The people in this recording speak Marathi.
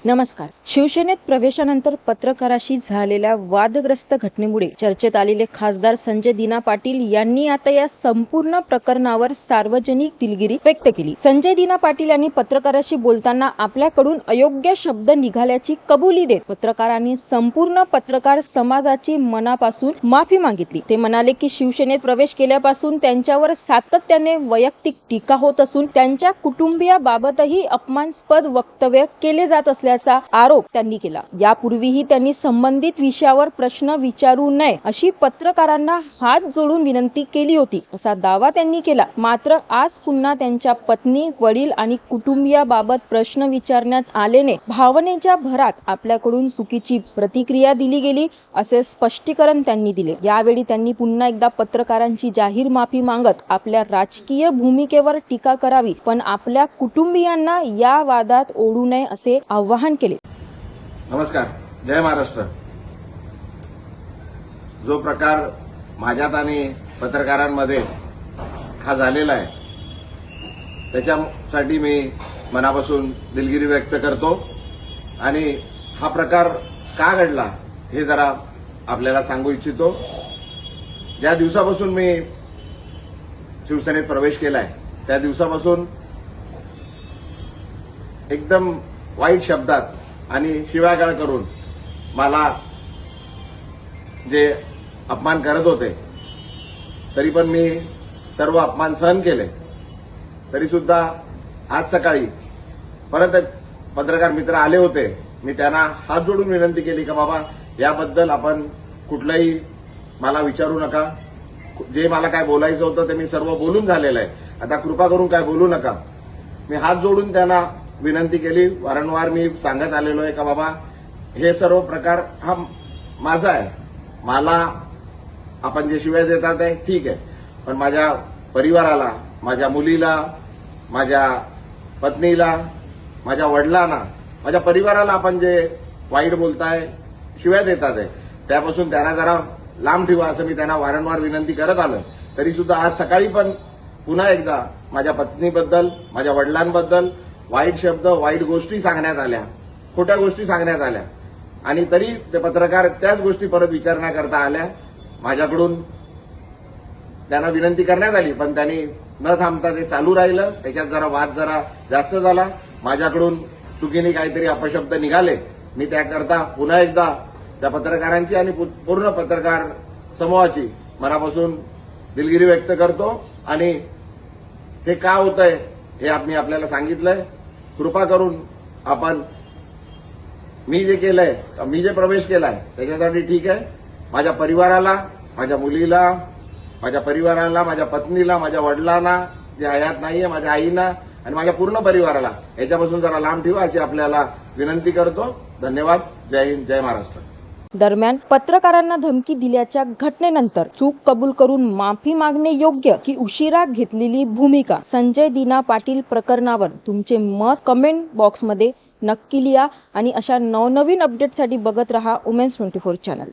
नमस्कार. शिवसेनेत प्रवेशानंतर पत्रकाराशी झालेल्या वादग्रस्त घटनेमुळे चर्चेत आलेले खासदार संजय दिना पाटील यांनी आता या संपूर्ण प्रकरणावर सार्वजनिक दिलगिरी व्यक्त केली. संजय दिना पाटील यांनी पत्रकाराशी बोलताना आपल्याकडून अयोग्य शब्द निघाल्याची कबुली देत पत्रकारांनी संपूर्ण पत्रकार समाजाची मनापासून माफी मागितली. ते म्हणाले की शिवसेनेत प्रवेश केल्यापासून त्यांच्यावर सातत्याने वैयक्तिक टीका होत असून त्यांच्या कुटुंबियाबाबतही अपमानास्पद वक्तव्य केले जात असल्याचा आरोप त्यांनी केला. यापूर्वीही त्यांनी संबंधित विषयावर प्रश्न विचारू नये अशी पत्रकारांना हात जोडून विनंती केली होती असा दावा त्यांनी केला. मात्र आज पुन्हा त्यांच्या पत्नी, वडील आणि कुटुंबियाबाबत प्रश्न विचारण्यात आल्याने भावनेच्या भरात आपल्याकडून चुकीची प्रतिक्रिया दिली गेली असे स्पष्टीकरण त्यांनी दिले. यावेळी त्यांनी पुन्हा एकदा पत्रकारांची जाहीर माफी मागत आपल्या राजकीय भूमिकेवर टीका करावी पण आपल्या कुटुंबियांना या वादात ओढू नये असे आवाहन केले. नमस्कार. जय महाराष्ट्र. जो प्रकार माझ्यात आणि पत्रकारांमध्ये हा झालेला आहे त्याच्यासाठी मी मनापासून दिलगिरी व्यक्त करतो आणि हा प्रकार का घडला हे जरा आपल्याला सांगू इच्छितो. ज्या दिवसापासून मी शिवसेनेत प्रवेश केलाय त्या दिवसापासून एकदम वाईट शब्दात आणि शिव्यागाळ करून मला जे अपमान करत होते तरी पण मी सर्व अपमान सहन केले. तरी सुद्धा आज सकाळी परत एक पत्रकार मित्र आले होते. मी त्यांना हात जोडून विनंती केली की बाबा याबद्दल आपण कुठलंही मला विचारू नका. जे मला काय बोलायचं होतं ते मी सर्व बोलून झालेलं आहे. आता कृपा करून काय बोलू नका. मी हात जोडून त्यांना विनंती केली. वारंवार मी सांगत आलेलो आहे का बाबा हे सर्व प्रकार हा माझा आहे. मला आपण जे शिव्या देतात आहे ठीक आहे पण माझ्या परिवाराला, माझ्या मुलीला, माझ्या पत्नीला, माझ्या वडिलांना, माझ्या परिवाराला आपण जे वाईट बोलताय, शिव्या देतात आहे त्यापासून त्यांना जरा लांब ठेवा असं मी त्यांना वारंवार विनंती करत आलोय. तरी सुद्धा आज सकाळी पण पुन्हा एकदा माझ्या पत्नीबद्दल, माझ्या वडिलांबद्दल वाईट शब्द, वाईट गोष्टी सांगण्यात आल्या, खोट्या गोष्टी सांगण्यात आल्या आणि तरी ते पत्रकार त्याच गोष्टी परत विचारण्याकरता आल्या. माझ्याकडून त्यांना विनंती करण्यात आली पण त्यांनी न थांबता ते चालू राहिलं. त्याच्यात जरा वाद जरा जास्त झाला. माझ्याकडून चुकीने काहीतरी अपशब्द निघाले. मी त्याकरता पुन्हा एकदा त्या पत्रकारांची आणि पूर्ण पत्रकार समूहाची मनापासून दिलगिरी व्यक्त करतो आणि हे का होतंय हे मी आपल्याला सांगितलंय. कृपा करून आपण मी जे केलंय, मी जे प्रवेश केलाय त्याच्यासाठी ठीक आहे. माझ्या परिवाराला, माझ्या मुलीला, माझ्या परिवाराला, माझ्या पत्नीला, माझ्या वडिलांना जे हयात नाहीये, माझ्या आईना आणि माझ्या पूर्ण परिवाराला याच्यापासून जरा लांब ठेवा अशी आपल्याला विनंती करतो. धन्यवाद. जय हिंद. जय महाराष्ट्र. दरम्यान पत्रकारांना धमकी दिल्याच्या घटनेनंतर चूक कबूल करून माफी मागणे योग्य की उशिरा घेतलेली भूमिका? संजय दिना पाटील प्रकरणावर तुमचे मत कमेंट बॉक्समध्ये नक्की लिहा आणि अशा नवनवीन अपडेटसाठी बघत रहा वुमेन्स 24 चॅनल.